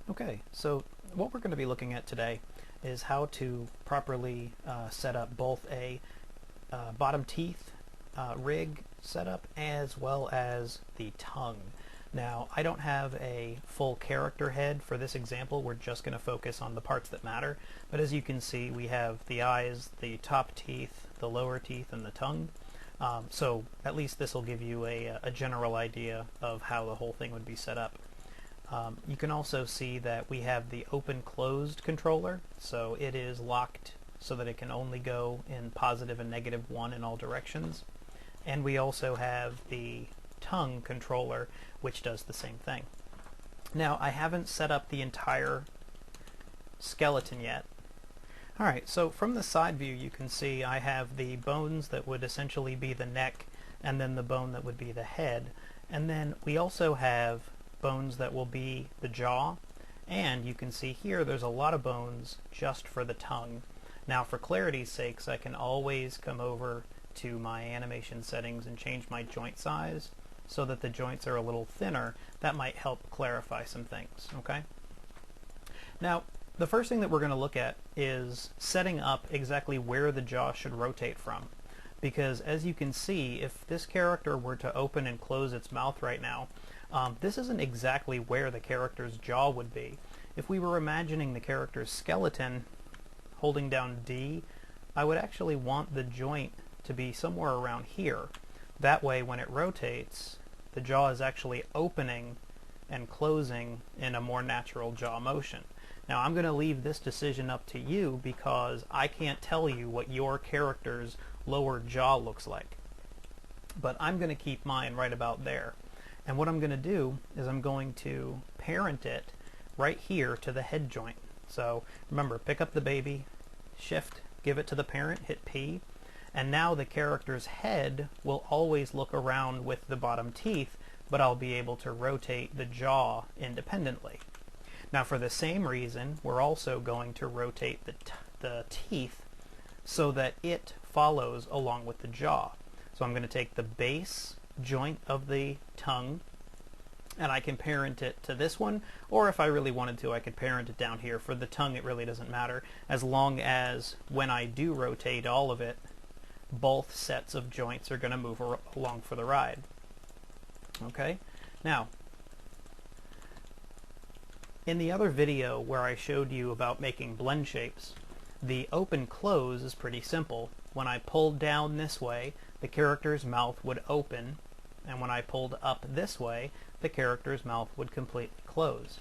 Okay, so what we're going to be looking at today is how to properly set up both a bottom teeth rig setup as well as the tongue. Now, I don't have a full character head for this example. We're just going to focus on the parts that matter. But as you can see, we have the eyes, the top teeth, the lower teeth, and the tongue. So at least this will give you a general idea of how the whole thing would be set up. You can also see that we have the open-closed controller, so it is locked so that it can only go in positive and negative 1 in all directions. And we also have the tongue controller, which does the same thing. Now, I haven't set up the entire skeleton yet. Alright, so from the side view you can see I have the bones that would essentially be the neck, and then the bone that would be the head. And then we also have bones that will be the jaw, and you can see here there's a lot of bones just for the tongue. Now, for clarity's sakes, I can always come over to my animation settings and change my joint size so that the joints are a little thinner. That might help clarify some things, okay? Now, the first thing that we're going to look at is setting up exactly where the jaw should rotate from. Because as you can see, if this character were to open and close its mouth right now, this isn't exactly where the character's jaw would be. If we were imagining the character's skeleton holding down D, I would actually want the joint to be somewhere around here. That way, when it rotates, the jaw is actually opening and closing in a more natural jaw motion. Now, I'm going to leave this decision up to you because I can't tell you what your character's lower jaw looks like. But I'm going to keep mine right about there. And what I'm going to do is I'm going to parent it right here to the head joint. So remember, pick up the baby, shift, give it to the parent, hit P, and now the character's head will always look around with the bottom teeth, but I'll be able to rotate the jaw independently. Now, for the same reason, we're also going to rotate the teeth so that it follows along with the jaw. So I'm going to take the base joint of the tongue, and I can parent it to this one, or if I really wanted to, I could parent it down here. For the tongue, it really doesn't matter, as long as when I do rotate all of it, both sets of joints are going to move along for the ride. Okay? Now, in the other video where I showed you about making blend shapes, the open-close is pretty simple. When I pulled down this way, the character's mouth would open, and when I pulled up this way, the character's mouth would completely close.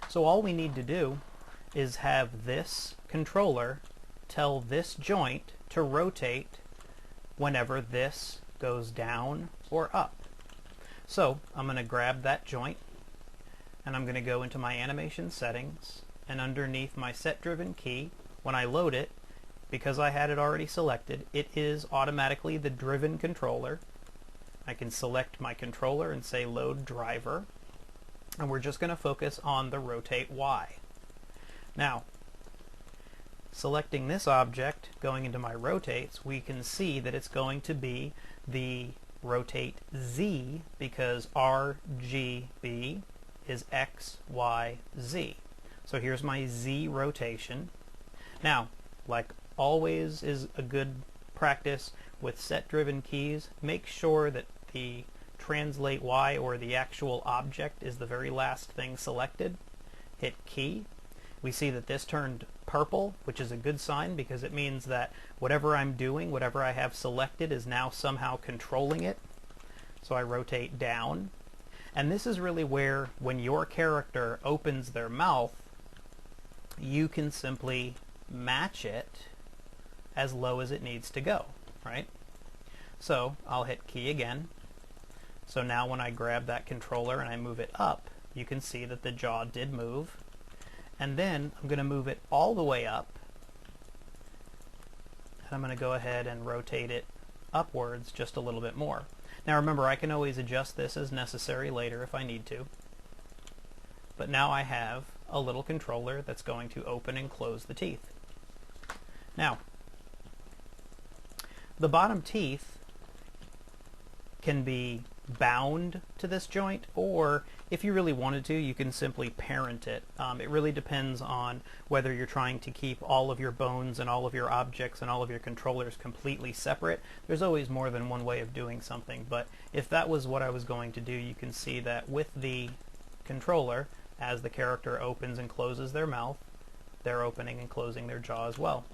So all we need to do is have this controller tell this joint to rotate whenever this goes down or up. So I'm going to grab that joint, and I'm going to go into my animation settings, and underneath my set driven key, when I load it, because I had it already selected, it is automatically the driven controller. I can select my controller and say load driver, and we're just going to focus on the rotate Y. Now, selecting this object, going into my rotates, we can see that it's going to be the rotate Z, because RGB is X, Y, Z. So here's my Z rotation. Now, like always is a good practice with set-driven keys, make sure that the translate Y, or the actual object, is the very last thing selected. Hit key. We see that this turned purple, which is a good sign because it means that whatever I'm doing, whatever I have selected, is now somehow controlling it. So I rotate down. And this is really where, when your character opens their mouth, you can simply match it as low as it needs to go, right? So I'll hit key again. So now when I grab that controller and I move it up, you can see that the jaw did move. And then I'm going to move it all the way up, and I'm going to go ahead and rotate it upwards just a little bit more. Now remember, I can always adjust this as necessary later if I need to. But now I have a little controller that's going to open and close the teeth. Now, the bottom teeth can be bound to this joint, or if you really wanted to, you can simply parent it. It really depends on whether you're trying to keep all of your bones and all of your objects and all of your controllers completely separate. There's always more than one way of doing something, but if that was what I was going to do, you can see that with the controller, as the character opens and closes their mouth, they're opening and closing their jaw as well.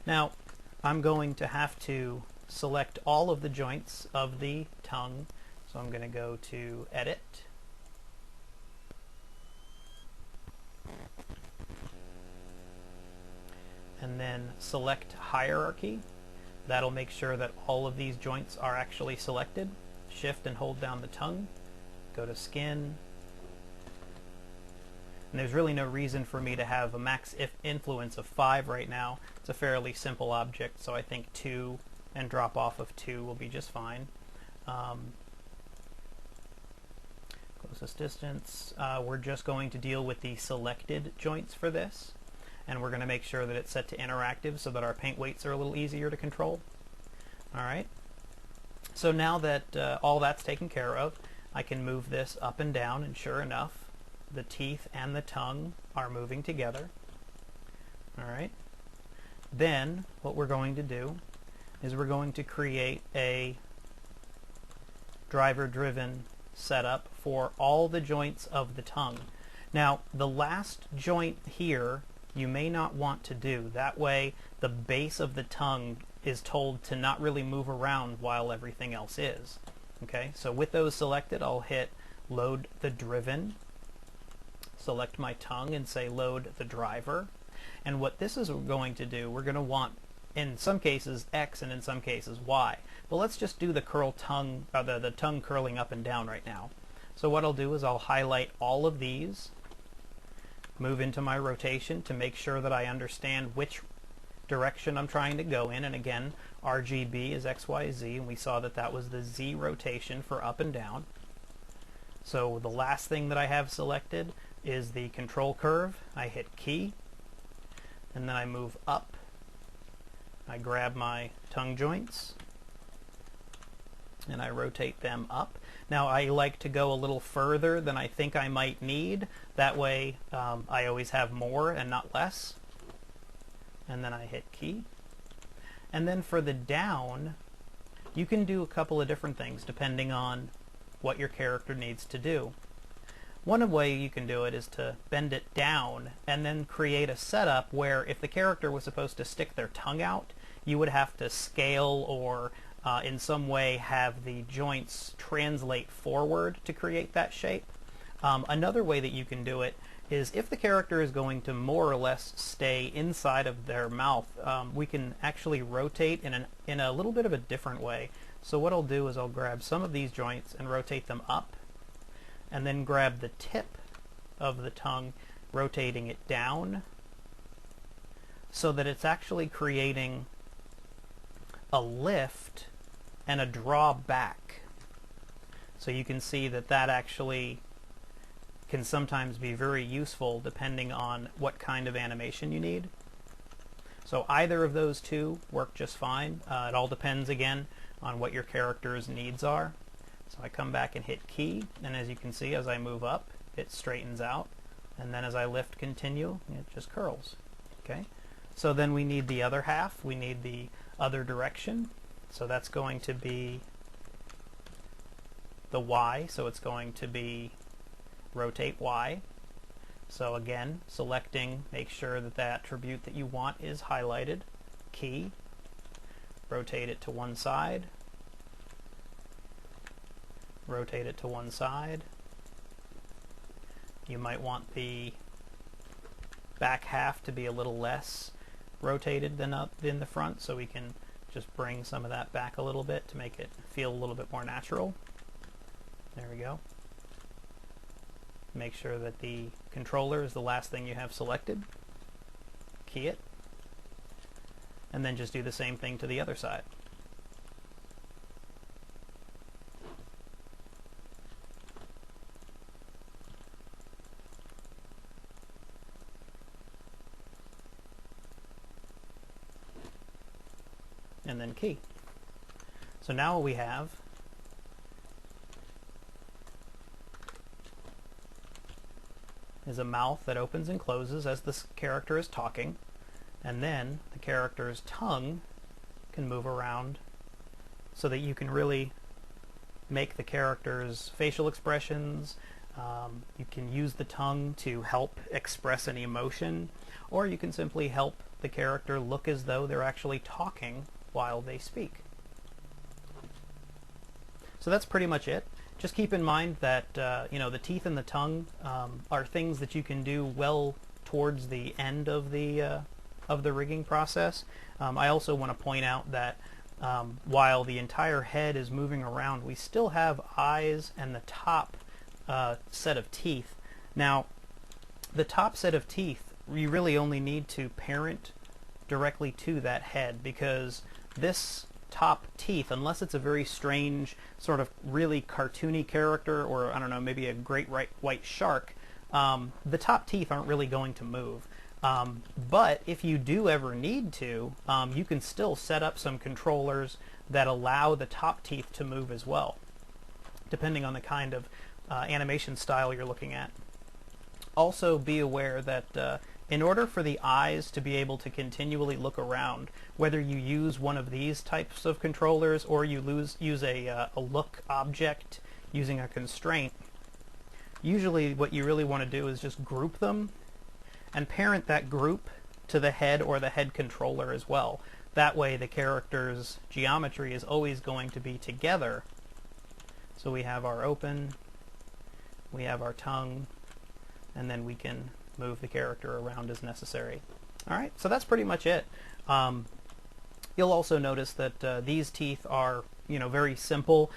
Now, I'm going to have to select all of the joints of the tongue. So I'm going to go to Edit, and then select Hierarchy. That'll make sure that all of these joints are actually selected. Shift and hold down the tongue, go to Skin, and there's really no reason for me to have a max influence of 5 right now. It's a fairly simple object, so I think 2 and drop off of 2 will be just fine. Closest distance, we're just going to deal with the selected joints for this, and we're going to make sure that it's set to interactive so that our paint weights are a little easier to control. Alright, so now that all that's taken care of, I can move this up and down, and sure enough, the teeth and the tongue are moving together. Alright, then what we're going to do is we're going to create a driver-driven setup for all the joints of the tongue. Now, the last joint here you may not want to do. That way the base of the tongue is told to not really move around while everything else is. Okay, so with those selected, I'll hit Load the Driven, select my tongue, and say Load the Driver. And what this is going to do, we're going to want, in some cases, X, and in some cases, Y. But let's just do the the tongue curling up and down right now. So what I'll do is I'll highlight all of these, move into my rotation to make sure that I understand which direction I'm trying to go in. And again, RGB is X, Y, Z, and we saw that that was the Z rotation for up and down. So the last thing that I have selected is the control curve. I hit key, and then I move up. I grab my tongue joints and I rotate them up. Now I like to go a little further than I think I might need. That way I always have more and not less. And then I hit key. And then for the down, you can do a couple of different things depending on what your character needs to do. One way you can do it is to bend it down and then create a setup where if the character was supposed to stick their tongue out, you would have to scale or in some way have the joints translate forward to create that shape. Another way that you can do it is if the character is going to more or less stay inside of their mouth, we can actually rotate in a little bit of a different way. So what I'll do is I'll grab some of these joints and rotate them up, and then grab the tip of the tongue, rotating it down so that it's actually creating a lift and a draw back. So you can see that that actually can sometimes be very useful depending on what kind of animation you need. So either of those two work just fine. It all depends again on what your character's needs are. So I come back and hit key, and as you can see, as I move up, it straightens out, and then as I lift continue, it just curls. Okay. So then we need the other half. We need the other direction. So that's going to be the Y. So it's going to be rotate Y. So again, selecting, make sure that the attribute that you want is highlighted. Key. Rotate it to one side. Rotate it to one side. You might want the back half to be a little less rotated than the front, so we can just bring some of that back a little bit to make it feel a little bit more natural. There we go. Make sure that the controller is the last thing you have selected. Key it. And then just do the same thing to the other side. And then key. So now what we have is a mouth that opens and closes as this character is talking, and then the character's tongue can move around so that you can really make the character's facial expressions. You can use the tongue to help express an emotion, or you can simply help the character look as though they're actually talking while they speak. So that's pretty much it. Just keep in mind that the teeth and the tongue are things that you can do well towards the end of the rigging process. I also want to point out that while the entire head is moving around, we still have eyes and the top set of teeth. Now, the top set of teeth, you really only need to parent directly to that head, because this top teeth, unless it's a very strange, sort of really cartoony character, or I don't know, maybe a great white shark, the top teeth aren't really going to move. But if you do ever need to, you can still set up some controllers that allow the top teeth to move as well, depending on the kind of animation style you're looking at. Also be aware that in order for the eyes to be able to continually look around, whether you use one of these types of controllers or you use a look object using a constraint, usually what you really want to do is just group them and parent that group to the head or the head controller as well. That way the character's geometry is always going to be together. So we have our open, we have our tongue, and then we can move the character around as necessary. Alright, so that's pretty much it. You'll also notice that these teeth are, very simple.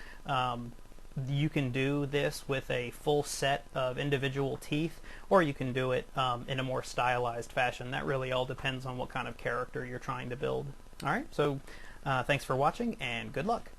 You can do this with a full set of individual teeth, or you can do it in a more stylized fashion. That really all depends on what kind of character you're trying to build. Alright, so thanks for watching, and good luck.